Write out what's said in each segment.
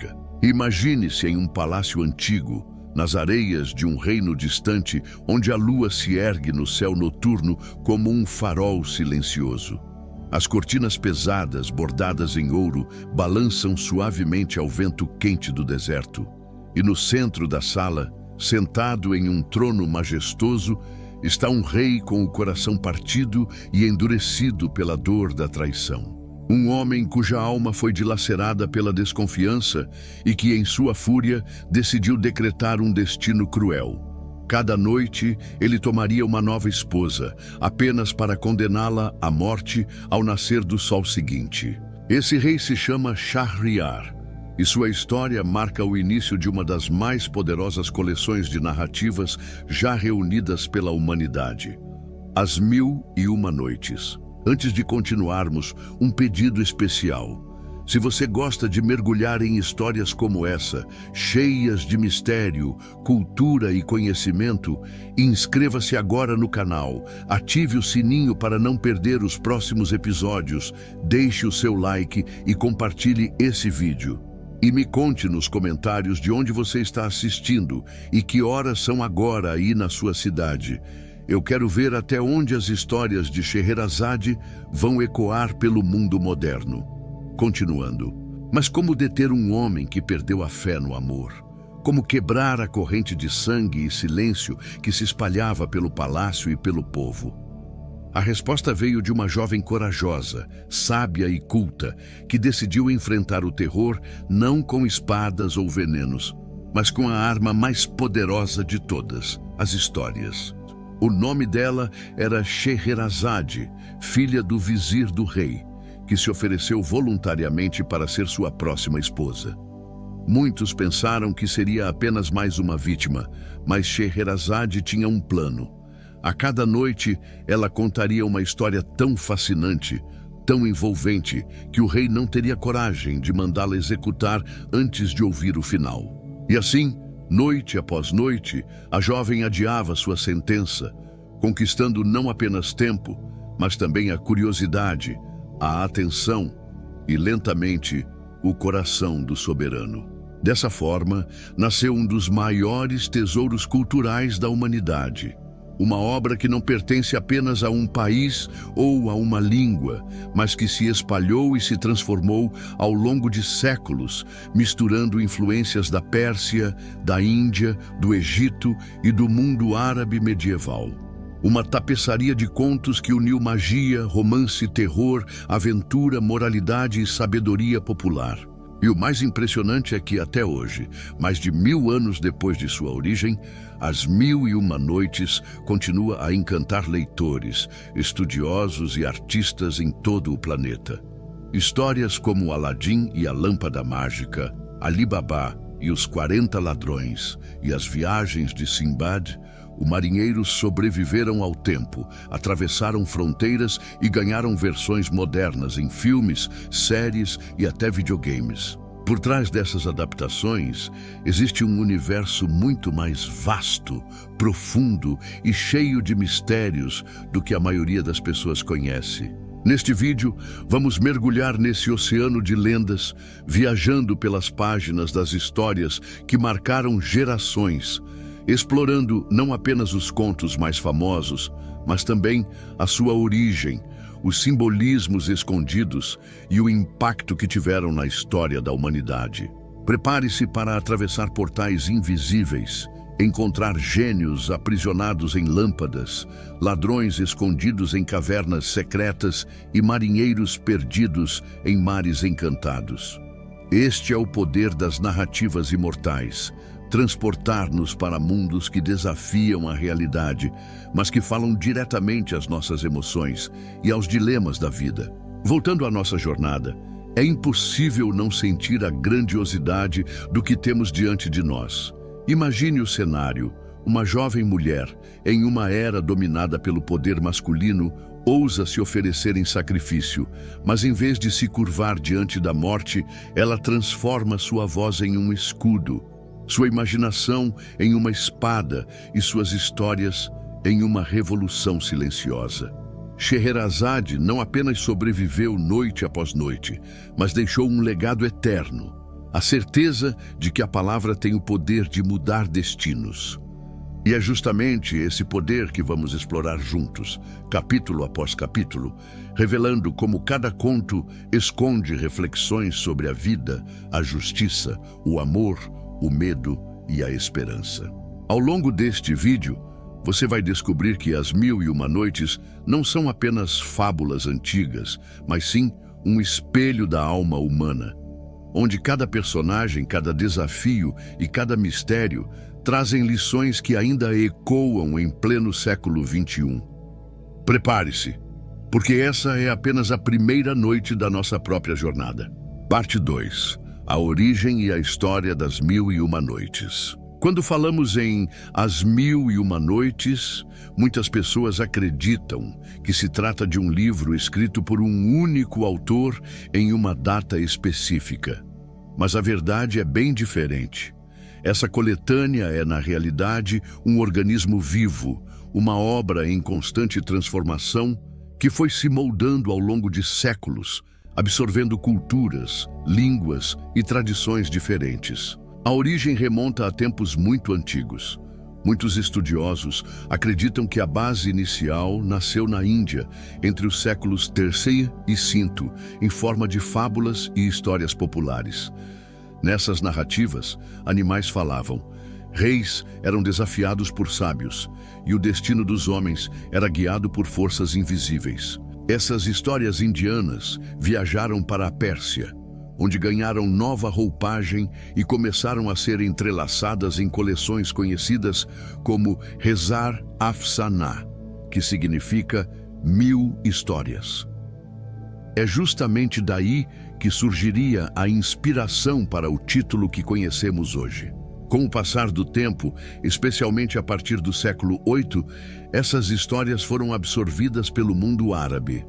mágica. Imagine-se em um palácio antigo, nas areias de um reino distante, onde a lua se ergue no céu noturno como um farol silencioso. As cortinas pesadas, bordadas em ouro, balançam suavemente ao vento quente do deserto. E no centro da sala, sentado em um trono majestoso, está um rei com o coração partido e endurecido pela dor da traição. Um homem cuja alma foi dilacerada pela desconfiança e que, em sua fúria, decidiu decretar um destino cruel. Cada noite, ele tomaria uma nova esposa, apenas para condená-la à morte ao nascer do sol seguinte. Esse rei se chama Shahryar, e sua história marca o início de uma das mais poderosas coleções de narrativas já reunidas pela humanidade. As Mil e Uma Noites. Antes de continuarmos, um pedido especial. Se você gosta de mergulhar em histórias como essa, cheias de mistério, cultura e conhecimento, inscreva-se agora no canal, ative o sininho para não perder os próximos episódios, deixe o seu like e compartilhe esse vídeo. E me conte nos comentários de onde você está assistindo e que horas são agora aí na sua cidade. Eu quero ver até onde as histórias de Scheherazade vão ecoar pelo mundo moderno. Continuando. Mas como deter um homem que perdeu a fé no amor? Como quebrar a corrente de sangue e silêncio que se espalhava pelo palácio e pelo povo? A resposta veio de uma jovem corajosa, sábia e culta, que decidiu enfrentar o terror não com espadas ou venenos, mas com a arma mais poderosa de todas, as histórias. O nome dela era Scheherazade, filha do vizir do rei, que se ofereceu voluntariamente para ser sua próxima esposa. Muitos pensaram que seria apenas mais uma vítima, mas Scheherazade tinha um plano. A cada noite, ela contaria uma história tão fascinante, tão envolvente, que o rei não teria coragem de mandá-la executar antes de ouvir o final. E assim, noite após noite, a jovem adiava sua sentença, conquistando não apenas tempo, mas também a curiosidade, a atenção e, lentamente, o coração do soberano. Dessa forma, nasceu um dos maiores tesouros culturais da humanidade. Uma obra que não pertence apenas a um país ou a uma língua, mas que se espalhou e se transformou ao longo de séculos, misturando influências da Pérsia, da Índia, do Egito e do mundo árabe medieval. Uma tapeçaria de contos que uniu magia, romance, terror, aventura, moralidade e sabedoria popular. E o mais impressionante é que até hoje, mais de 1000 anos depois de sua origem, As Mil e Uma Noites continua a encantar leitores, estudiosos e artistas em todo o planeta. Histórias como Aladim e a Lâmpada Mágica, Ali Baba e os 40 Ladrões e as Viagens de Sinbad, o marinheiro sobreviveram ao tempo, atravessaram fronteiras e ganharam versões modernas em filmes, séries e até videogames. Por trás dessas adaptações, existe um universo muito mais vasto, profundo e cheio de mistérios do que a maioria das pessoas conhece. Neste vídeo, vamos mergulhar nesse oceano de lendas, viajando pelas páginas das histórias que marcaram gerações, explorando não apenas os contos mais famosos, mas também a sua origem, os simbolismos escondidos e o impacto que tiveram na história da humanidade. Prepare-se para atravessar portais invisíveis, encontrar gênios aprisionados em lâmpadas, ladrões escondidos em cavernas secretas e marinheiros perdidos em mares encantados. Este é o poder das narrativas imortais, transportar-nos para mundos que desafiam a realidade, mas que falam diretamente às nossas emoções e aos dilemas da vida. Voltando à nossa jornada, é impossível não sentir a grandiosidade do que temos diante de nós. Imagine o cenário: uma jovem mulher, em uma era dominada pelo poder masculino, ousa se oferecer em sacrifício, mas em vez de se curvar diante da morte, ela transforma sua voz em um escudo, sua imaginação em uma espada e suas histórias em uma revolução silenciosa. Scheherazade não apenas sobreviveu noite após noite, mas deixou um legado eterno. A certeza de que a palavra tem o poder de mudar destinos. E é justamente esse poder que vamos explorar juntos, capítulo após capítulo, revelando como cada conto esconde reflexões sobre a vida, a justiça, o amor, o medo e a esperança. Ao longo deste vídeo, você vai descobrir que As Mil e Uma Noites não são apenas fábulas antigas, mas sim um espelho da alma humana, onde cada personagem, cada desafio e cada mistério trazem lições que ainda ecoam em pleno século XXI. Prepare-se, porque essa é apenas a primeira noite da nossa própria jornada. Parte 2. A origem e a história das Mil e Uma Noites. Quando falamos em As Mil e Uma Noites, muitas pessoas acreditam que se trata de um livro escrito por um único autor em uma data específica. Mas a verdade é bem diferente. Essa coletânea é, na realidade, um organismo vivo, uma obra em constante transformação que foi se moldando ao longo de séculos, absorvendo culturas, línguas e tradições diferentes. A origem remonta a tempos muito antigos. Muitos estudiosos acreditam que a base inicial nasceu na Índia, entre os séculos III e V, em forma de fábulas e histórias populares. Nessas narrativas, animais falavam, reis eram desafiados por sábios, e o destino dos homens era guiado por forças invisíveis. Essas histórias indianas viajaram para a Pérsia, onde ganharam nova roupagem e começaram a ser entrelaçadas em coleções conhecidas como Rezar Afsanah, que significa 1000 histórias. É justamente daí que surgiria a inspiração para o título que conhecemos hoje. Com o passar do tempo, especialmente a partir do século VIII, essas histórias foram absorvidas pelo mundo árabe.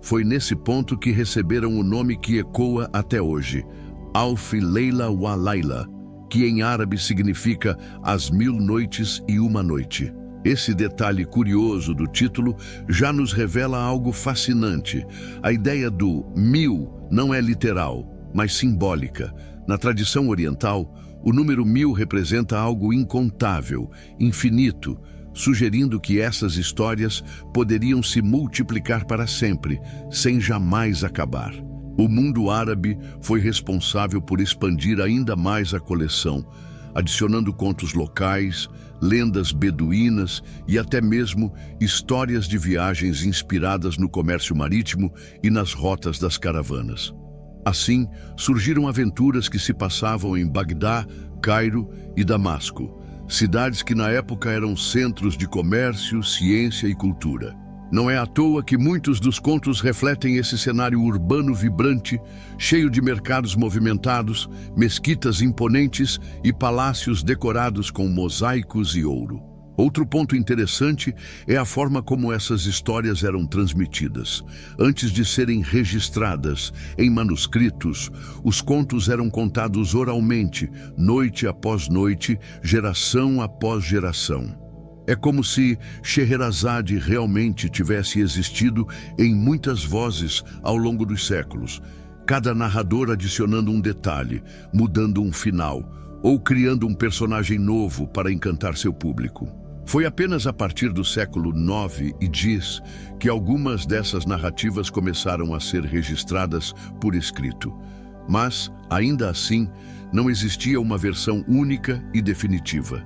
Foi nesse ponto que receberam o nome que ecoa até hoje, Alf Leila wa Laila, que em árabe significa As Mil Noites e Uma Noite. Esse detalhe curioso do título já nos revela algo fascinante. A ideia do mil não é literal, mas simbólica. Na tradição oriental, o número 1000 representa algo incontável, infinito, sugerindo que essas histórias poderiam se multiplicar para sempre, sem jamais acabar. O mundo árabe foi responsável por expandir ainda mais a coleção, adicionando contos locais, lendas beduínas e até mesmo histórias de viagens inspiradas no comércio marítimo e nas rotas das caravanas. Assim, surgiram aventuras que se passavam em Bagdá, Cairo e Damasco, cidades que na época eram centros de comércio, ciência e cultura. Não é à toa que muitos dos contos refletem esse cenário urbano vibrante, cheio de mercados movimentados, mesquitas imponentes e palácios decorados com mosaicos e ouro. Outro ponto interessante é a forma como essas histórias eram transmitidas. Antes de serem registradas em manuscritos, os contos eram contados oralmente, noite após noite, geração após geração. É como se Scheherazade realmente tivesse existido em muitas vozes ao longo dos séculos, cada narrador adicionando um detalhe, mudando um final, ou criando um personagem novo para encantar seu público. Foi apenas a partir do século IX e X que algumas dessas narrativas começaram a ser registradas por escrito. Mas, ainda assim, não existia uma versão única e definitiva.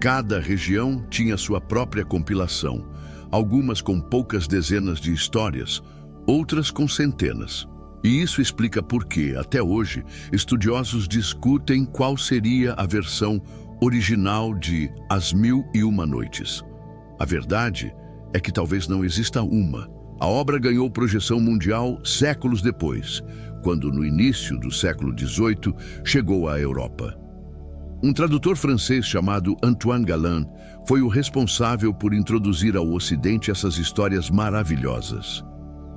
Cada região tinha sua própria compilação, algumas com poucas dezenas de histórias, outras com centenas. E isso explica por que, até hoje, estudiosos discutem qual seria a versão original de As Mil e Uma Noites. A verdade é que talvez não exista uma. A obra ganhou projeção mundial séculos depois, quando no início do século XVIII chegou à Europa. Um tradutor francês chamado Antoine Galland foi o responsável por introduzir ao Ocidente essas histórias maravilhosas.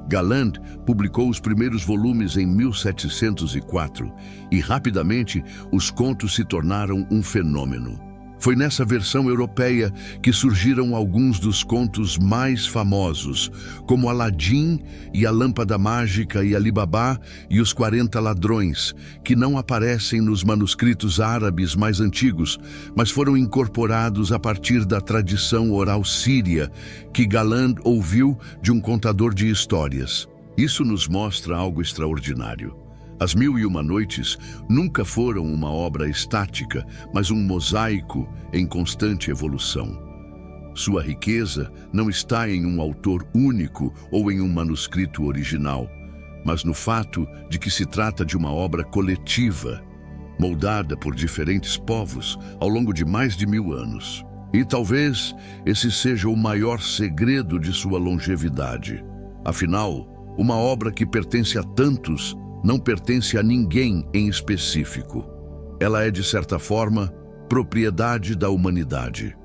Galland publicou os primeiros volumes em 1704 e rapidamente os contos se tornaram um fenômeno. Foi nessa versão europeia que surgiram alguns dos contos mais famosos, como Aladim e a Lâmpada Mágica e Ali Babá e os 40 Ladrões, que não aparecem nos manuscritos árabes mais antigos, mas foram incorporados a partir da tradição oral síria que Galland ouviu de um contador de histórias. Isso nos mostra algo extraordinário. As Mil e Uma Noites nunca foram uma obra estática, mas um mosaico em constante evolução. Sua riqueza não está em um autor único ou em um manuscrito original, mas no fato de que se trata de uma obra coletiva, moldada por diferentes povos ao longo de mais de 1000 anos. E talvez esse seja o maior segredo de sua longevidade. Afinal, uma obra que pertence a tantos não pertence a ninguém em específico. Ela é, de certa forma, propriedade da humanidade.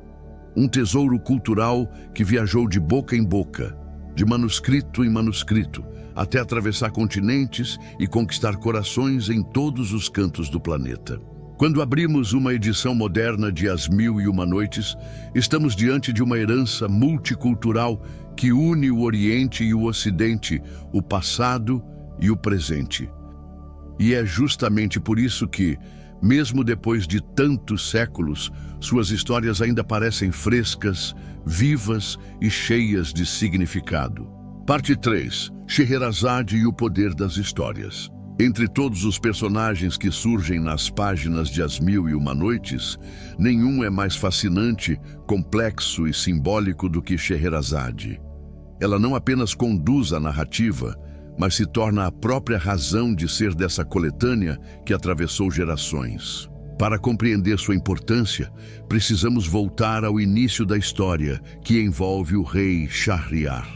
Um tesouro cultural que viajou de boca em boca, de manuscrito em manuscrito, até atravessar continentes e conquistar corações em todos os cantos do planeta. Quando abrimos uma edição moderna de As Mil e Uma Noites, estamos diante de uma herança multicultural que une o Oriente e o Ocidente, o passado e o presente. E é justamente por isso que, mesmo depois de tantos séculos, suas histórias ainda parecem frescas, vivas e cheias de significado. Parte 3. Scheherazade e o poder das histórias. Entre todos os personagens que surgem nas páginas de As Mil e Uma Noites, nenhum é mais fascinante, complexo e simbólico do que Scheherazade. Ela não apenas conduz a narrativa, mas se torna a própria razão de ser dessa coletânea que atravessou gerações. Para compreender sua importância, precisamos voltar ao início da história, que envolve o rei Shahryar.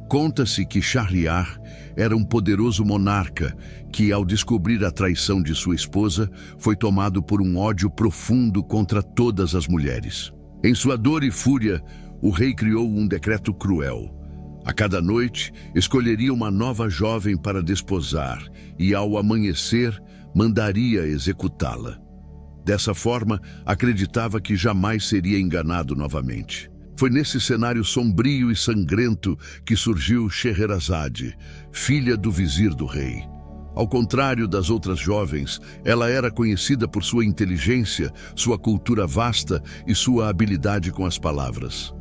Conta-se que Shahryar era um poderoso monarca que, ao descobrir a traição de sua esposa, foi tomado por um ódio profundo contra todas as mulheres. Em sua dor e fúria, o rei criou um decreto cruel. A cada noite, escolheria uma nova jovem para desposar e, ao amanhecer, mandaria executá-la. Dessa forma, acreditava que jamais seria enganado novamente. Foi nesse cenário sombrio e sangrento que surgiu Scheherazade, filha do vizir do rei. Ao contrário das outras jovens, ela era conhecida por sua inteligência, sua cultura vasta e sua habilidade com as palavras.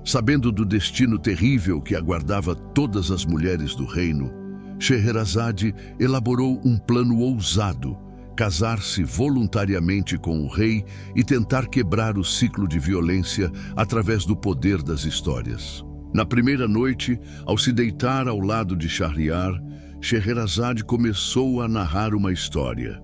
Sabendo do destino terrível que aguardava todas as mulheres do reino, Scheherazade elaborou um plano ousado: casar-se voluntariamente com o rei e tentar quebrar o ciclo de violência através do poder das histórias. Na primeira noite, ao se deitar ao lado de Shahryar, Scheherazade começou a narrar uma história.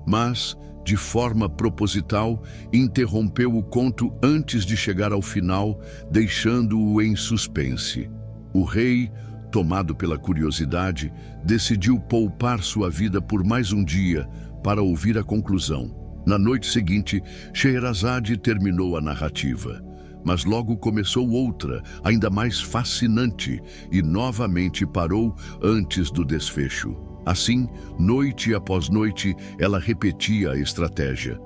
Mas, de forma proposital, interrompeu o conto antes de chegar ao final, deixando-o em suspense. O rei, tomado pela curiosidade, decidiu poupar sua vida por mais um dia para ouvir a conclusão. Na noite seguinte, Scheherazade terminou a narrativa, mas logo começou outra, ainda mais fascinante, e novamente parou antes do desfecho. Assim, noite após noite, ela repetia a estratégia: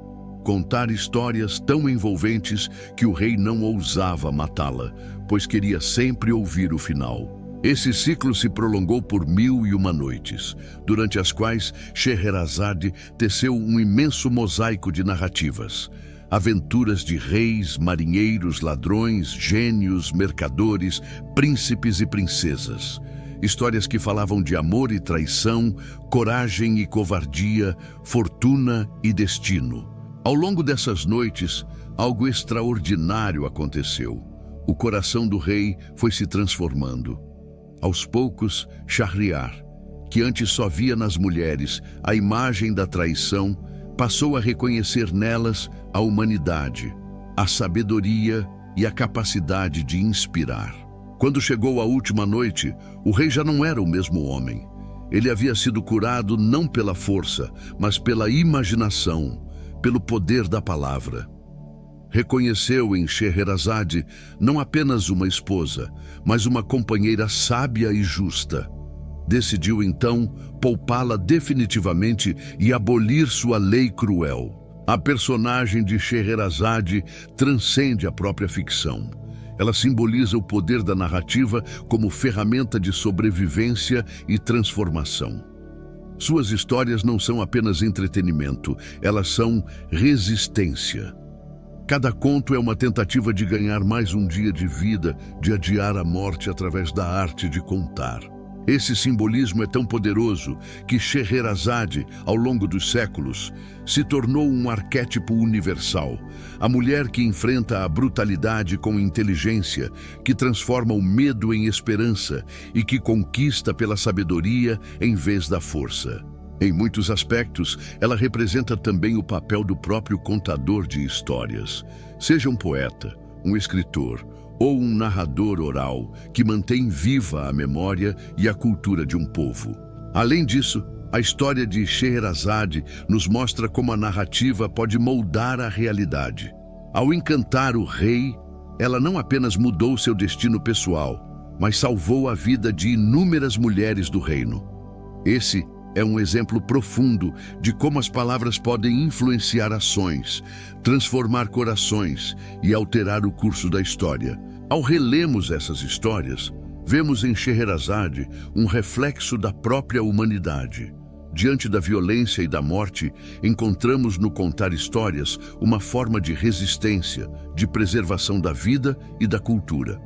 contar histórias tão envolventes que o rei não ousava matá-la, pois queria sempre ouvir o final. Esse ciclo se prolongou por 1001 noites, durante as quais Scheherazade teceu um imenso mosaico de narrativas. Aventuras de reis, marinheiros, ladrões, gênios, mercadores, príncipes e princesas. Histórias que falavam de amor e traição, coragem e covardia, fortuna e destino. Ao longo dessas noites, algo extraordinário aconteceu. O coração do rei foi se transformando. Aos poucos, Shahryar, que antes só via nas mulheres a imagem da traição, passou a reconhecer nelas a humanidade, a sabedoria e a capacidade de inspirar. Quando chegou a última noite, o rei já não era o mesmo homem. Ele havia sido curado não pela força, mas pela imaginação, pelo poder da palavra. Reconheceu em Scheherazade não apenas uma esposa, mas uma companheira sábia e justa. Decidiu então poupá-la definitivamente e abolir sua lei cruel. A personagem de Scheherazade transcende a própria ficção. Ela simboliza o poder da narrativa como ferramenta de sobrevivência e transformação. Suas histórias não são apenas entretenimento, elas são resistência. Cada conto é uma tentativa de ganhar mais um dia de vida, de adiar a morte através da arte de contar. Esse simbolismo é tão poderoso que Scheherazade, ao longo dos séculos, se tornou um arquétipo universal. A mulher que enfrenta a brutalidade com inteligência, que transforma o medo em esperança e que conquista pela sabedoria em vez da força. Em muitos aspectos, ela representa também o papel do próprio contador de histórias. Seja um poeta, um escritor ou um narrador oral que mantém viva a memória e a cultura de um povo. Além disso, a história de Scheherazade nos mostra como a narrativa pode moldar a realidade. Ao encantar o rei, ela não apenas mudou seu destino pessoal, mas salvou a vida de inúmeras mulheres do reino. Esse é um exemplo profundo de como as palavras podem influenciar ações, transformar corações e alterar o curso da história. Ao relemos essas histórias, vemos em Scheherazade um reflexo da própria humanidade. Diante da violência e da morte, encontramos no contar histórias uma forma de resistência, de preservação da vida e da cultura.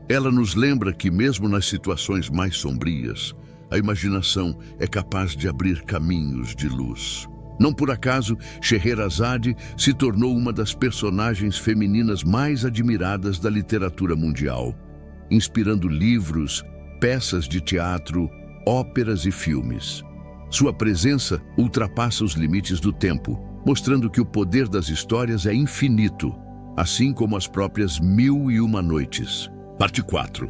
Ela nos lembra que, mesmo nas situações mais sombrias, a imaginação é capaz de abrir caminhos de luz. Não por acaso, Scheherazade se tornou uma das personagens femininas mais admiradas da literatura mundial, inspirando livros, peças de teatro, óperas e filmes. Sua presença ultrapassa os limites do tempo, mostrando que o poder das histórias é infinito, assim como as próprias Mil e Uma Noites. Parte 4.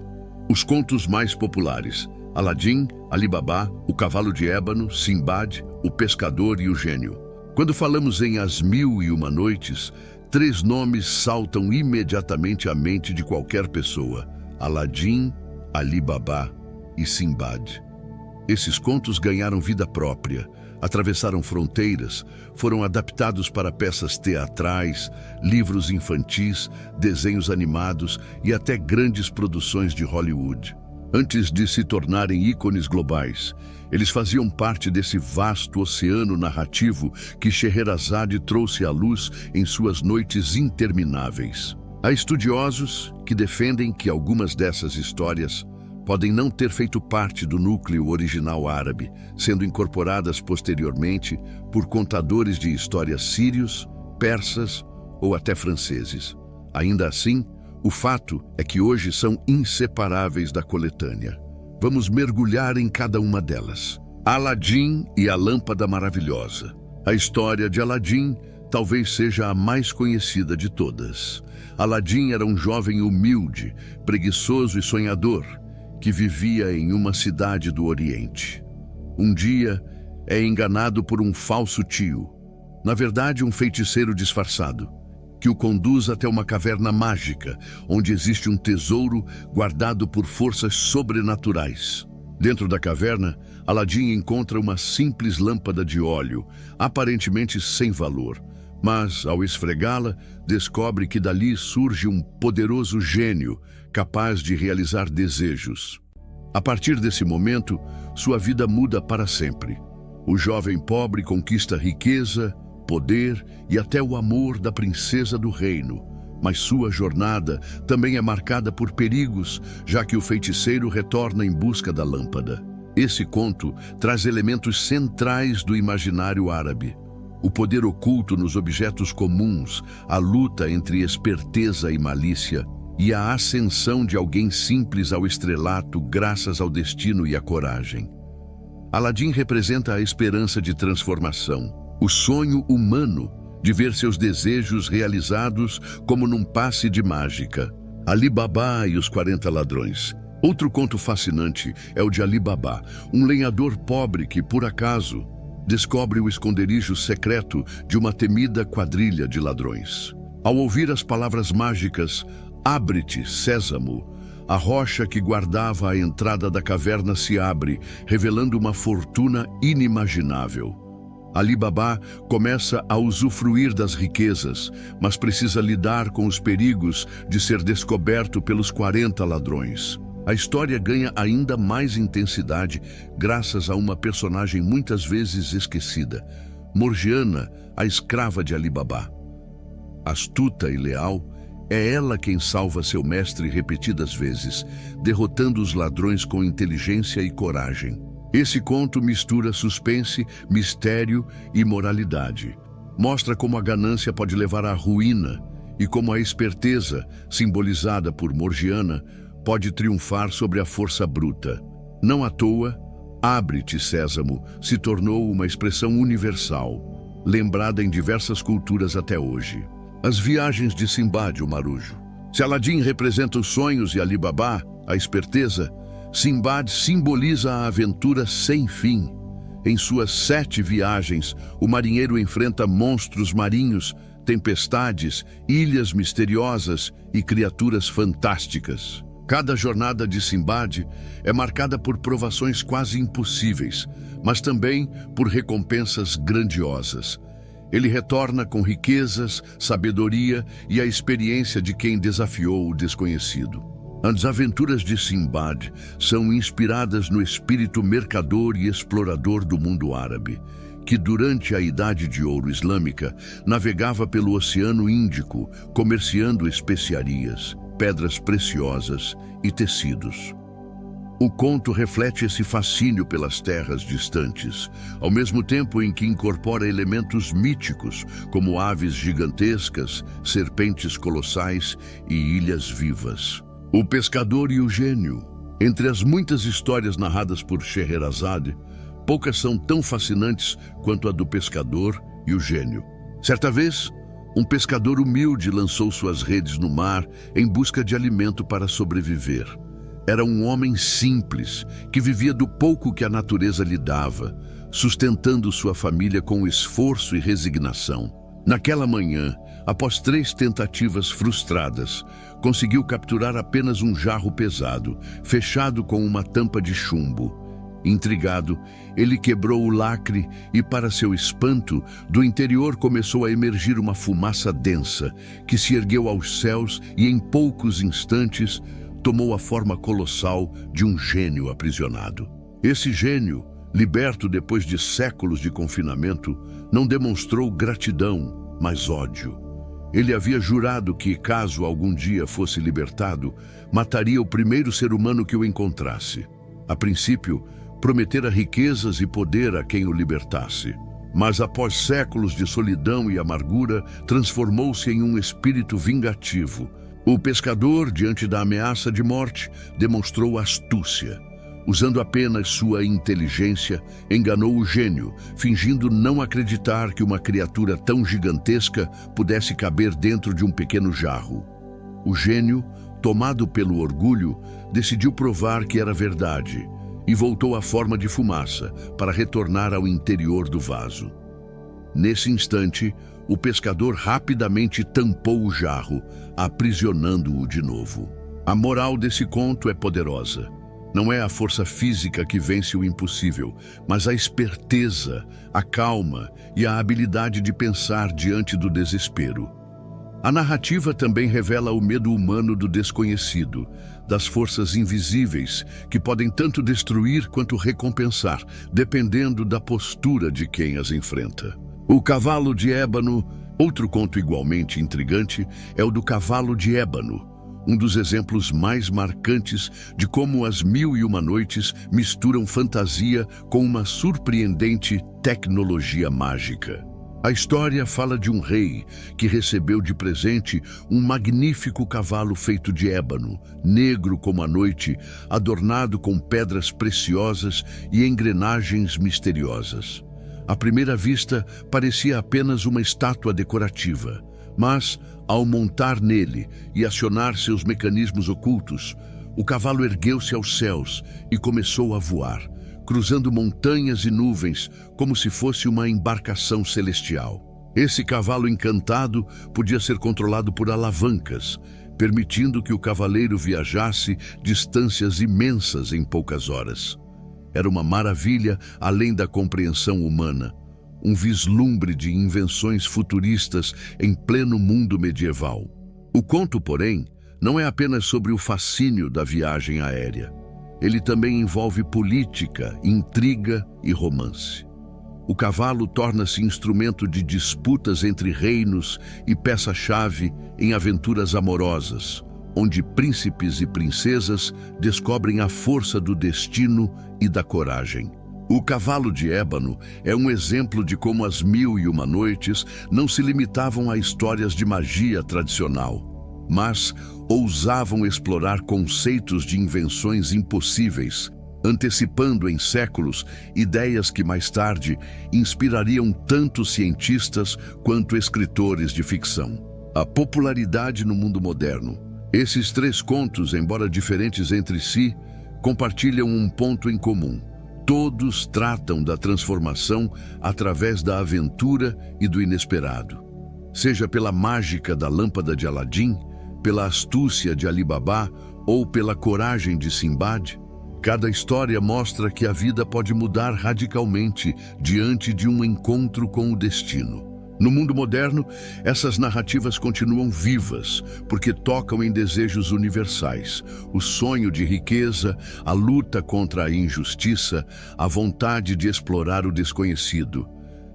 Os contos mais populares: Aladim, Ali Babá, O Cavalo de Ébano, Simbad, O Pescador e o Gênio. Quando falamos em As Mil e Uma Noites, 3 nomes saltam imediatamente à mente de qualquer pessoa: Aladim, Ali Babá e Simbad. Esses contos ganharam vida própria, atravessaram fronteiras, foram adaptados para peças teatrais, livros infantis, desenhos animados e até grandes produções de Hollywood. Antes de se tornarem ícones globais, eles faziam parte desse vasto oceano narrativo que Scheherazade trouxe à luz em suas noites intermináveis. Há estudiosos que defendem que algumas dessas histórias podem não ter feito parte do núcleo original árabe, sendo incorporadas posteriormente por contadores de histórias sírios, persas ou até franceses. Ainda assim, o fato é que hoje são inseparáveis da coletânea. Vamos mergulhar em cada uma delas. Aladim e a Lâmpada Maravilhosa. A história de Aladim talvez seja a mais conhecida de todas. Aladim era um jovem humilde, preguiçoso e sonhador, que vivia em uma cidade do Oriente. Um dia, é enganado por um falso tio, na verdade um feiticeiro disfarçado, que o conduz até uma caverna mágica, onde existe um tesouro guardado por forças sobrenaturais. Dentro da caverna, Aladim encontra uma simples lâmpada de óleo, aparentemente sem valor, mas, ao esfregá-la, descobre que dali surge um poderoso gênio, capaz de realizar desejos. A partir desse momento, sua vida muda para sempre. O jovem pobre conquista riqueza, poder e até o amor da princesa do reino, mas sua jornada também é marcada por perigos, já que o feiticeiro retorna em busca da lâmpada. Esse conto traz elementos centrais do imaginário árabe: o poder oculto nos objetos comuns, a luta entre esperteza e malícia, e a ascensão de alguém simples ao estrelato graças ao destino e à coragem. Aladim representa a esperança de transformação, o sonho humano de ver seus desejos realizados como num passe de mágica. Ali Babá e os 40 Ladrões. Outro conto fascinante é o de Ali Babá, um lenhador pobre que, por acaso, descobre o esconderijo secreto de uma temida quadrilha de ladrões. Ao ouvir as palavras mágicas, "Abre-te, Sésamo", a rocha que guardava a entrada da caverna se abre, revelando uma fortuna inimaginável. Ali Baba começa a usufruir das riquezas, mas precisa lidar com os perigos de ser descoberto pelos 40 ladrões. A história ganha ainda mais intensidade graças a uma personagem muitas vezes esquecida, Morgiana, a escrava de Ali Baba. Astuta e leal, é ela quem salva seu mestre repetidas vezes, derrotando os ladrões com inteligência e coragem. Esse conto mistura suspense, mistério e moralidade. Mostra como a ganância pode levar à ruína e como a esperteza, simbolizada por Morgiana, pode triunfar sobre a força bruta. Não à toa, "Abre-te, Sésamo" se tornou uma expressão universal, lembrada em diversas culturas até hoje. As viagens de Simbad, o marujo. Se Aladim representa os sonhos e Ali Baba, a esperteza, Simbad simboliza a aventura sem fim. Em suas 7 viagens, o marinheiro enfrenta monstros marinhos, tempestades, ilhas misteriosas e criaturas fantásticas. Cada jornada de Simbad é marcada por provações quase impossíveis, mas também por recompensas grandiosas. Ele retorna com riquezas, sabedoria e a experiência de quem desafiou o desconhecido. As aventuras de Simbad são inspiradas no espírito mercador e explorador do mundo árabe, que durante a Idade de Ouro Islâmica navegava pelo Oceano Índico, comerciando especiarias, pedras preciosas e tecidos. O conto reflete esse fascínio pelas terras distantes, ao mesmo tempo em que incorpora elementos míticos, como aves gigantescas, serpentes colossais e ilhas vivas. O pescador e o gênio. Entre as muitas histórias narradas por Scheherazade, poucas são tão fascinantes quanto a do pescador e o gênio. Certa vez, um pescador humilde lançou suas redes no mar em busca de alimento para sobreviver. Era um homem simples, que vivia do pouco que a natureza lhe dava, sustentando sua família com esforço e resignação. Naquela manhã, após 3 tentativas frustradas, conseguiu capturar apenas um jarro pesado, fechado com uma tampa de chumbo. Intrigado, ele quebrou o lacre e, para seu espanto, do interior começou a emergir uma fumaça densa, que se ergueu aos céus e, em poucos instantes, tomou a forma colossal de um gênio aprisionado. Esse gênio, liberto depois de séculos de confinamento, não demonstrou gratidão, mas ódio. Ele havia jurado que, caso algum dia fosse libertado, mataria o primeiro ser humano que o encontrasse. A princípio, prometera riquezas e poder a quem o libertasse. Mas após séculos de solidão e amargura, transformou-se em um espírito vingativo. O pescador, diante da ameaça de morte, demonstrou astúcia. Usando apenas sua inteligência, enganou o gênio, fingindo não acreditar que uma criatura tão gigantesca pudesse caber dentro de um pequeno jarro. O gênio, tomado pelo orgulho, decidiu provar que era verdade e voltou à forma de fumaça para retornar ao interior do vaso. Nesse instante, o pescador rapidamente tampou o jarro, aprisionando-o de novo. A moral desse conto é poderosa. Não é a força física que vence o impossível, mas a esperteza, a calma e a habilidade de pensar diante do desespero. A narrativa também revela o medo humano do desconhecido, das forças invisíveis que podem tanto destruir quanto recompensar, dependendo da postura de quem as enfrenta. O Cavalo de Ébano, outro conto igualmente intrigante, é o do Cavalo de Ébano, um dos exemplos mais marcantes de como as Mil e Uma Noites misturam fantasia com uma surpreendente tecnologia mágica. A história fala de um rei que recebeu de presente um magnífico cavalo feito de ébano, negro como a noite, adornado com pedras preciosas e engrenagens misteriosas. À primeira vista, parecia apenas uma estátua decorativa, mas, ao montar nele e acionar seus mecanismos ocultos, o cavalo ergueu-se aos céus e começou a voar, cruzando montanhas e nuvens como se fosse uma embarcação celestial. Esse cavalo encantado podia ser controlado por alavancas, permitindo que o cavaleiro viajasse distâncias imensas em poucas horas. Era uma maravilha além da compreensão humana. um vislumbre de invenções futuristas em pleno mundo medieval. O conto, porém, não é apenas sobre o fascínio da viagem aérea. Ele também envolve política, intriga e romance. O cavalo torna-se instrumento de disputas entre reinos e peça-chave em aventuras amorosas, onde príncipes e princesas descobrem a força do destino e da coragem. O Cavalo de Ébano é um exemplo de como as Mil e Uma Noites não se limitavam a histórias de magia tradicional, mas ousavam explorar conceitos de invenções impossíveis, antecipando em séculos ideias que mais tarde inspirariam tanto cientistas quanto escritores de ficção. A popularidade no mundo moderno. Esses três contos, embora diferentes entre si, compartilham um ponto em comum. Todos tratam da transformação através da aventura e do inesperado. Seja pela mágica da lâmpada de Aladim, pela astúcia de Ali Babá ou pela coragem de Simbad, cada história mostra que a vida pode mudar radicalmente diante de um encontro com o destino. No mundo moderno, essas narrativas continuam vivas, porque tocam em desejos universais: o sonho de riqueza, a luta contra a injustiça, a vontade de explorar o desconhecido.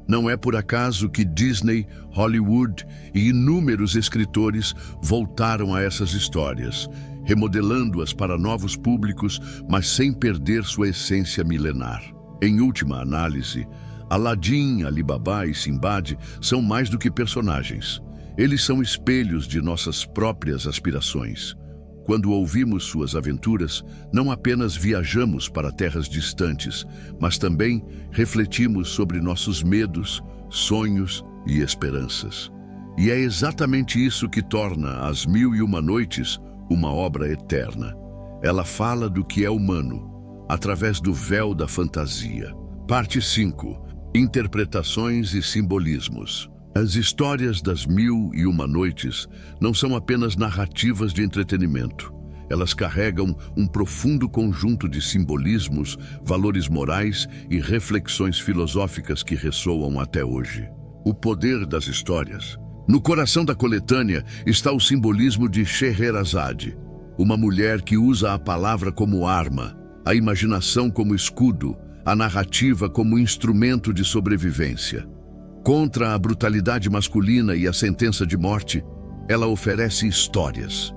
Não é por acaso que Disney, Hollywood e inúmeros escritores voltaram a essas histórias, remodelando-as para novos públicos, mas sem perder sua essência milenar. Em última análise, Aladim, Ali Babá e Simbad são mais do que personagens. Eles são espelhos de nossas próprias aspirações. Quando ouvimos suas aventuras, não apenas viajamos para terras distantes, mas também refletimos sobre nossos medos, sonhos e esperanças. E é exatamente isso que torna As Mil e Uma Noites uma obra eterna. Ela fala do que é humano, através do véu da fantasia. Parte 5. Interpretações e simbolismos. As histórias das Mil e Uma Noites não são apenas narrativas de entretenimento. Elas carregam um profundo conjunto de simbolismos, valores morais e reflexões filosóficas que ressoam até hoje. O poder das histórias. No coração da coletânea está o simbolismo de Scheherazade, uma mulher que usa a palavra como arma, a imaginação como escudo, a narrativa como instrumento de sobrevivência. Contra a brutalidade masculina e a sentença de morte, ela oferece histórias.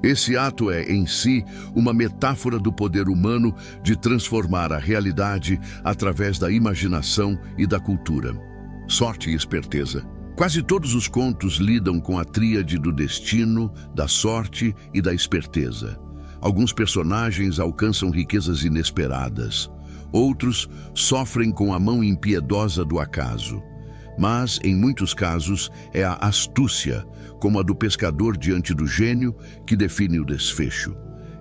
Esse ato é, em si, uma metáfora do poder humano de transformar a realidade através da imaginação e da cultura. Sorte e esperteza. Quase todos os contos lidam com a tríade do destino, da sorte e da esperteza. Alguns personagens alcançam riquezas inesperadas. Outros sofrem com a mão impiedosa do acaso. Mas, em muitos casos, é a astúcia, como a do pescador diante do gênio, que define o desfecho.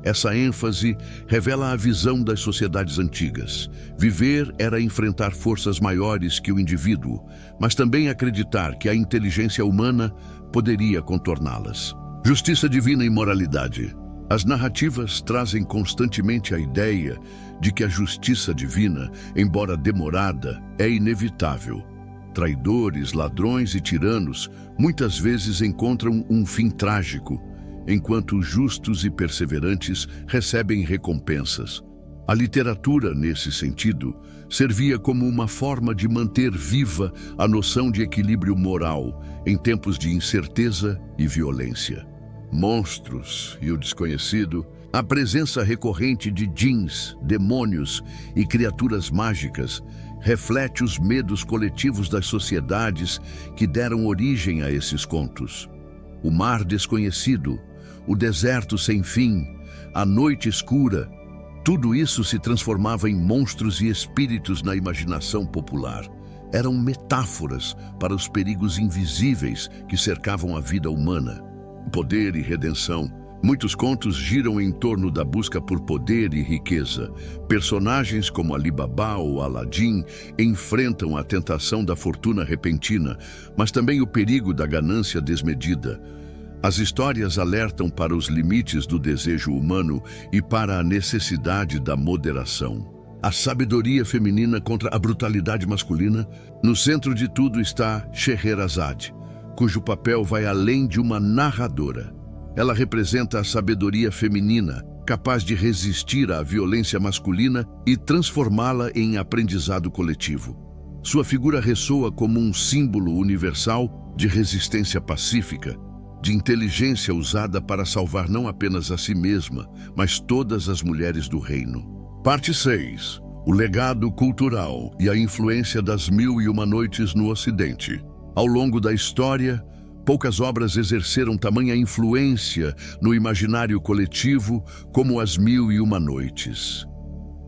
Essa ênfase revela a visão das sociedades antigas. Viver era enfrentar forças maiores que o indivíduo, mas também acreditar que a inteligência humana poderia contorná-las. Justiça divina e moralidade. As narrativas trazem constantemente a ideia de que a justiça divina, embora demorada, é inevitável. Traidores, ladrões e tiranos muitas vezes encontram um fim trágico, enquanto os justos e perseverantes recebem recompensas. A literatura, nesse sentido, servia como uma forma de manter viva a noção de equilíbrio moral em tempos de incerteza e violência. Monstros e o desconhecido. A presença recorrente de djinns, demônios e criaturas mágicas reflete os medos coletivos das sociedades que deram origem a esses contos. O mar desconhecido, o deserto sem fim, a noite escura, tudo isso se transformava em monstros e espíritos na imaginação popular. Eram metáforas para os perigos invisíveis que cercavam a vida humana. Poder e redenção. Muitos contos giram em torno da busca por poder e riqueza. Personagens como Ali Babá ou Aladim enfrentam a tentação da fortuna repentina, mas também o perigo da ganância desmedida. As histórias alertam para os limites do desejo humano e para a necessidade da moderação. a sabedoria feminina contra a brutalidade masculina, no centro de tudo está Scheherazade, cujo papel vai além de uma narradora. Ela representa a sabedoria feminina, capaz de resistir à violência masculina e transformá-la em aprendizado coletivo. Sua figura ressoa como um símbolo universal de resistência pacífica, de inteligência usada para salvar não apenas a si mesma, mas todas as mulheres do reino. Parte 6. O legado cultural e a influência das Mil e Uma Noites no Ocidente. Ao longo da história, poucas obras exerceram tamanha influência no imaginário coletivo como as Mil e Uma Noites.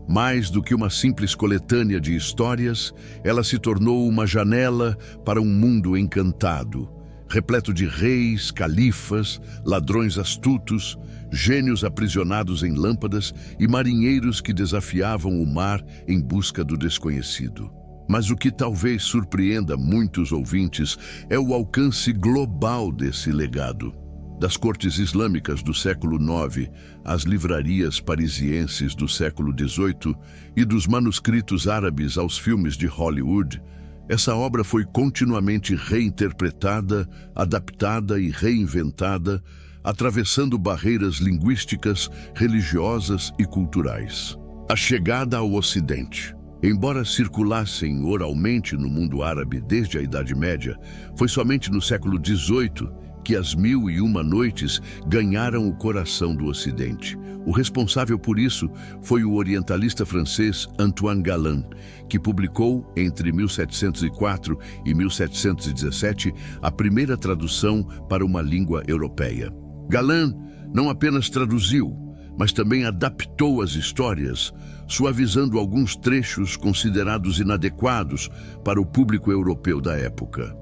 Mais do que uma simples coletânea de histórias, ela se tornou uma janela para um mundo encantado, repleto de reis, califas, ladrões astutos, gênios aprisionados em lâmpadas e marinheiros que desafiavam o mar em busca do desconhecido. Mas o que talvez surpreenda muitos ouvintes é o alcance global desse legado. Das cortes islâmicas do século IX às livrarias parisienses do século XVIII e dos manuscritos árabes aos filmes de Hollywood, essa obra foi continuamente reinterpretada, adaptada e reinventada, atravessando barreiras linguísticas, religiosas e culturais. A chegada ao Ocidente. Embora circulassem oralmente no mundo árabe desde a Idade Média, foi somente no século XVIII que as Mil e Uma Noites ganharam o coração do Ocidente. O responsável por isso foi o orientalista francês Antoine Galland, que publicou, entre 1704 e 1717, a primeira tradução para uma língua europeia. Galland não apenas traduziu, mas também adaptou as histórias, suavizando alguns trechos considerados inadequados para o público europeu da época.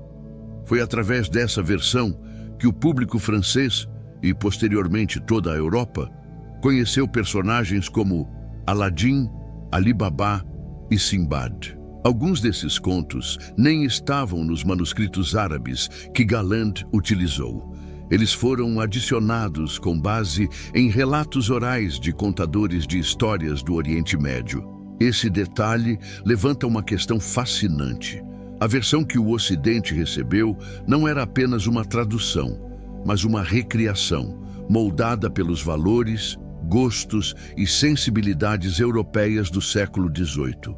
Foi através dessa versão que o público francês, e posteriormente toda a Europa, conheceu personagens como Aladim, Ali Baba e Sinbad. Alguns desses contos nem estavam nos manuscritos árabes que Galland utilizou. Eles foram adicionados com base em relatos orais de contadores de histórias do Oriente Médio. Esse detalhe levanta uma questão fascinante. A versão que o Ocidente recebeu não era apenas uma tradução, mas uma recriação, moldada pelos valores, gostos e sensibilidades europeias do século XVIII.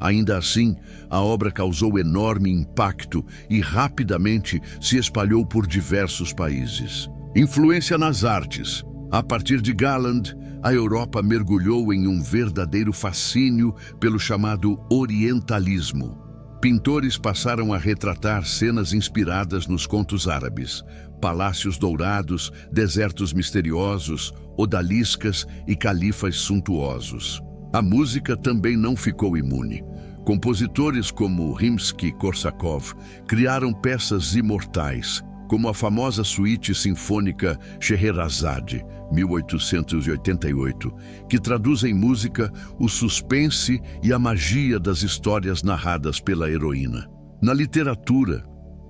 Ainda assim, a obra causou enorme impacto e rapidamente se espalhou por diversos países. Influência nas artes. A partir de Galland, a Europa mergulhou em um verdadeiro fascínio pelo chamado orientalismo. Pintores passaram a retratar cenas inspiradas nos contos árabes, palácios dourados, desertos misteriosos, odaliscas e califas suntuosos. A música também não ficou imune. Compositores como Rimsky-Korsakov criaram peças imortais, como a famosa suíte sinfônica Scheherazade, 1888, que traduz em música o suspense e a magia das histórias narradas pela heroína. Na literatura,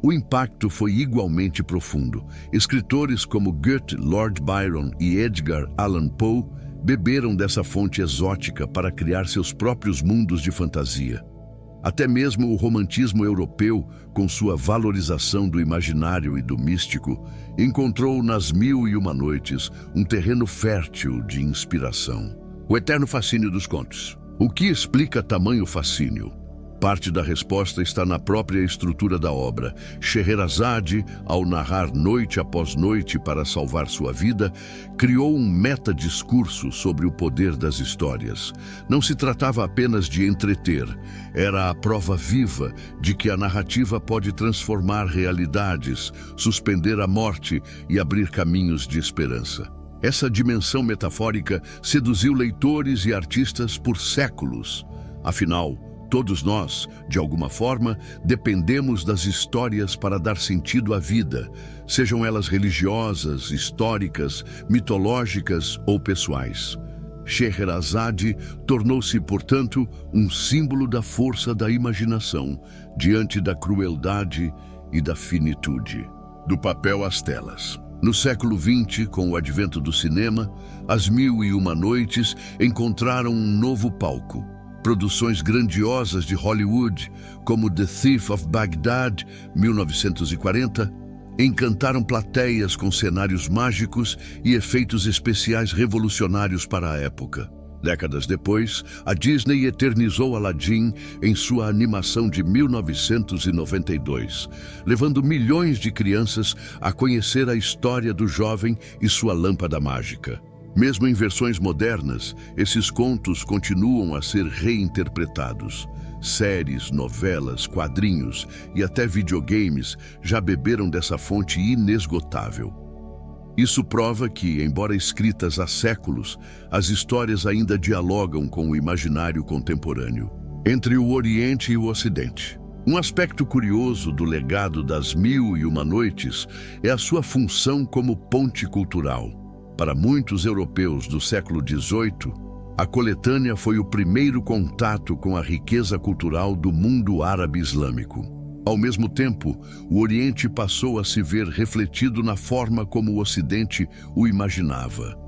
o impacto foi igualmente profundo. Escritores como Goethe, Lord Byron e Edgar Allan Poe beberam dessa fonte exótica para criar seus próprios mundos de fantasia. Até mesmo o romantismo europeu, com sua valorização do imaginário e do místico, encontrou nas Mil e Uma Noites um terreno fértil de inspiração. O eterno fascínio dos contos. O que explica tamanho fascínio? Parte da resposta está na própria estrutura da obra. Scheherazade, ao narrar noite após noite para salvar sua vida, criou um metadiscurso sobre o poder das histórias. Não se tratava apenas de entreter, era a prova viva de que a narrativa pode transformar realidades, suspender a morte e abrir caminhos de esperança. Essa dimensão metafórica seduziu leitores e artistas por séculos. Afinal, todos nós, de alguma forma, dependemos das histórias para dar sentido à vida, sejam elas religiosas, históricas, mitológicas ou pessoais. Scheherazade tornou-se, portanto, um símbolo da força da imaginação diante da crueldade e da finitude. Do papel às telas. No século XX, com o advento do cinema, as Mil e Uma Noites encontraram um novo palco. Produções grandiosas de Hollywood, como The Thief of Baghdad, 1940, encantaram plateias com cenários mágicos e efeitos especiais revolucionários para a época. Décadas depois, a Disney eternizou Aladdin em sua animação de 1992, levando milhões de crianças a conhecer a história do jovem e sua lâmpada mágica. Mesmo em versões modernas, esses contos continuam a ser reinterpretados. Séries, novelas, quadrinhos e até videogames já beberam dessa fonte inesgotável. Isso prova que, embora escritas há séculos, as histórias ainda dialogam com o imaginário contemporâneo, entre o Oriente e o Ocidente. Um aspecto curioso do legado das Mil e Uma Noites é a sua função como ponte cultural. Para muitos europeus do século XVIII, a coletânea foi o primeiro contato com a riqueza cultural do mundo árabe islâmico. Ao mesmo tempo, o Oriente passou a se ver refletido na forma como o Ocidente o imaginava.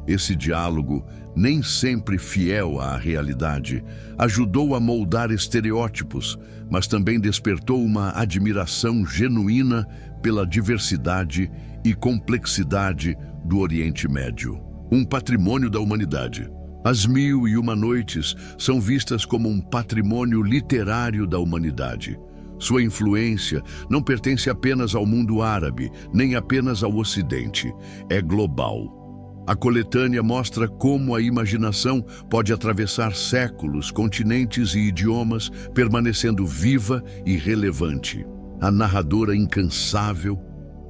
Esse diálogo, nem sempre fiel à realidade, ajudou a moldar estereótipos, mas também despertou uma admiração genuína pela diversidade e complexidade do Oriente Médio, um patrimônio da humanidade. As Mil e Uma Noites são vistas como um patrimônio literário da humanidade. Sua influência não pertence apenas ao mundo árabe, nem apenas ao Ocidente. É global. A coletânea mostra como a imaginação pode atravessar séculos, continentes e idiomas, permanecendo viva e relevante. A narradora incansável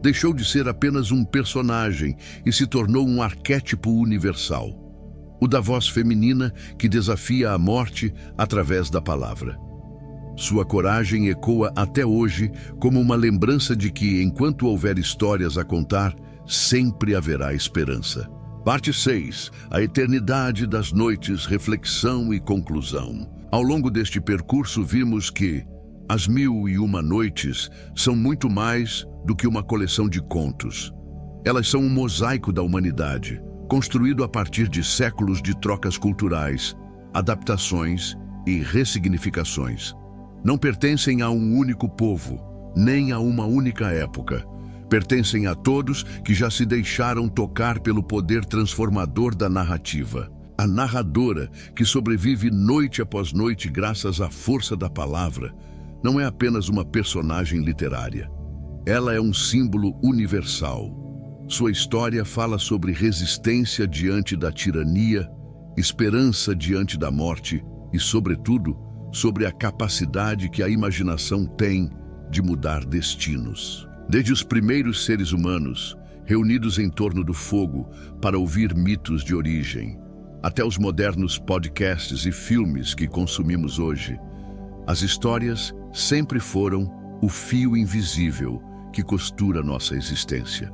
deixou de ser apenas um personagem e se tornou um arquétipo universal. O da voz feminina que desafia a morte através da palavra. Sua coragem ecoa até hoje como uma lembrança de que, enquanto houver histórias a contar, sempre haverá esperança. Parte 6. A eternidade das noites, reflexão e conclusão. Ao longo deste percurso vimos que As Mil e Uma Noites são muito mais do que uma coleção de contos. Elas são um mosaico da humanidade, construído a partir de séculos de trocas culturais, adaptações e ressignificações. Não pertencem a um único povo, nem a uma única época. Pertencem a todos que já se deixaram tocar pelo poder transformador da narrativa. A narradora, que sobrevive noite após noite graças à força da palavra, não é apenas uma personagem literária. Ela é um símbolo universal. Sua história fala sobre resistência diante da tirania, esperança diante da morte e, sobretudo, sobre a capacidade que a imaginação tem de mudar destinos. Desde os primeiros seres humanos, reunidos em torno do fogo para ouvir mitos de origem, até os modernos podcasts e filmes que consumimos hoje, as histórias sempre foram o fio invisível que costura nossa existência.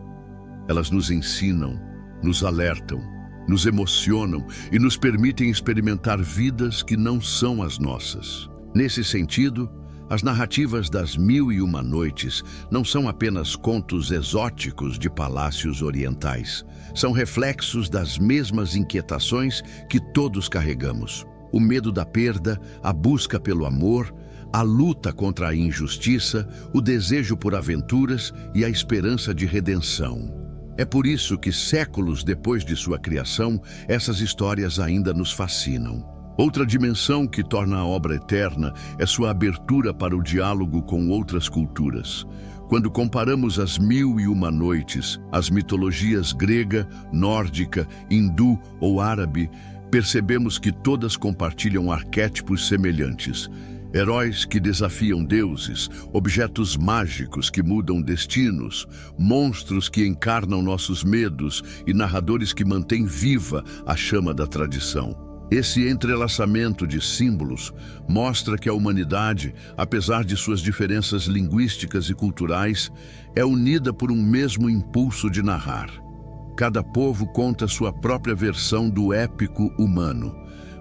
Elas nos ensinam, nos alertam, nos emocionam e nos permitem experimentar vidas que não são as nossas. Nesse sentido, as narrativas das Mil e Uma Noites não são apenas contos exóticos de palácios orientais. São reflexos das mesmas inquietações que todos carregamos. O medo da perda, a busca pelo amor, a luta contra a injustiça, o desejo por aventuras e a esperança de redenção. É por isso que, séculos depois de sua criação, essas histórias ainda nos fascinam. Outra dimensão que torna a obra eterna é sua abertura para o diálogo com outras culturas. Quando comparamos As Mil e Uma Noites, as mitologias grega, nórdica, hindu ou árabe, percebemos que todas compartilham arquétipos semelhantes. Heróis que desafiam deuses, objetos mágicos que mudam destinos, monstros que encarnam nossos medos e narradores que mantêm viva a chama da tradição. Esse entrelaçamento de símbolos mostra que a humanidade, apesar de suas diferenças linguísticas e culturais, é unida por um mesmo impulso de narrar. Cada povo conta sua própria versão do épico humano,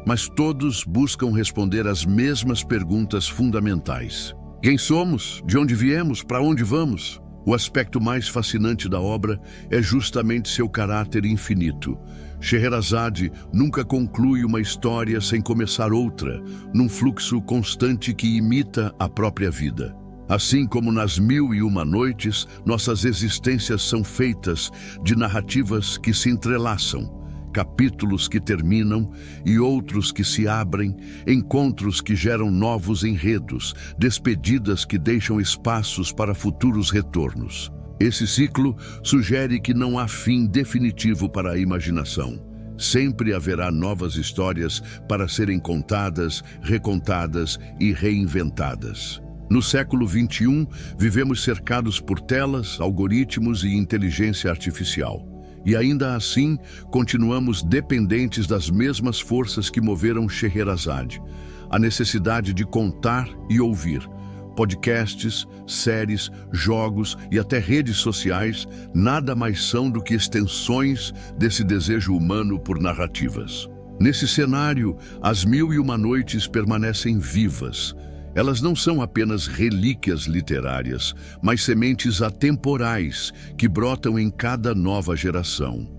mas todos buscam responder às mesmas perguntas fundamentais. Quem somos? De onde viemos? Para onde vamos? O aspecto mais fascinante da obra é justamente seu caráter infinito. Scheherazade nunca conclui uma história sem começar outra, num fluxo constante que imita a própria vida. Assim como nas Mil e Uma Noites, nossas existências são feitas de narrativas que se entrelaçam, capítulos que terminam e outros que se abrem, encontros que geram novos enredos, despedidas que deixam espaços para futuros retornos. Esse ciclo sugere que não há fim definitivo para a imaginação. Sempre haverá novas histórias para serem contadas, recontadas e reinventadas. No século XXI, vivemos cercados por telas, algoritmos e inteligência artificial. E ainda assim, continuamos dependentes das mesmas forças que moveram Scheherazade. A necessidade de contar e ouvir. Podcasts, séries, jogos e até redes sociais nada mais são do que extensões desse desejo humano por narrativas. Nesse cenário, as Mil e Uma Noites permanecem vivas. Elas não são apenas relíquias literárias, mas sementes atemporais que brotam em cada nova geração.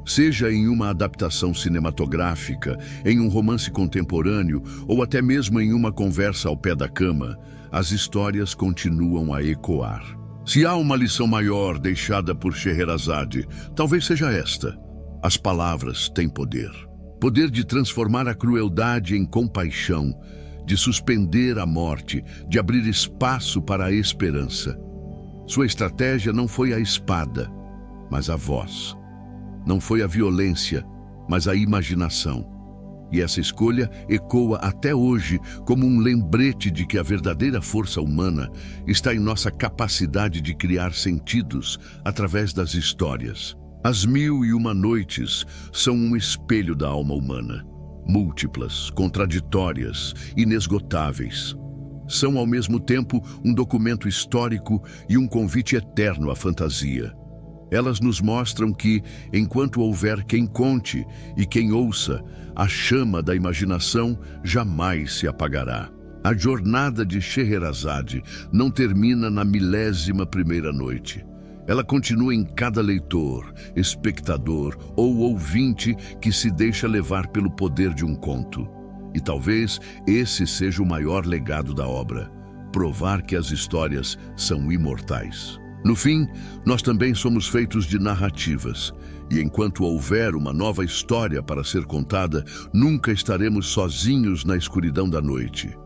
Seja em uma adaptação cinematográfica, em um romance contemporâneo ou até mesmo em uma conversa ao pé da cama, as histórias continuam a ecoar. Se há uma lição maior deixada por Scheherazade, talvez seja esta: as palavras têm poder. Poder de transformar a crueldade em compaixão, de suspender a morte, de abrir espaço para a esperança. Sua estratégia não foi a espada, mas a voz. Não foi a violência, mas a imaginação. E essa escolha ecoa até hoje como um lembrete de que a verdadeira força humana está em nossa capacidade de criar sentidos através das histórias. As Mil e Uma Noites são um espelho da alma humana. Múltiplas, contraditórias, inesgotáveis. São ao mesmo tempo um documento histórico e um convite eterno à fantasia. Elas nos mostram que, enquanto houver quem conte e quem ouça, a chama da imaginação jamais se apagará. A jornada de Scheherazade não termina na 11ª noite. Ela continua em cada leitor, espectador ou ouvinte que se deixa levar pelo poder de um conto. E talvez esse seja o maior legado da obra: provar que as histórias são imortais. No fim, nós também somos feitos de narrativas, e enquanto houver uma nova história para ser contada, nunca estaremos sozinhos na escuridão da noite.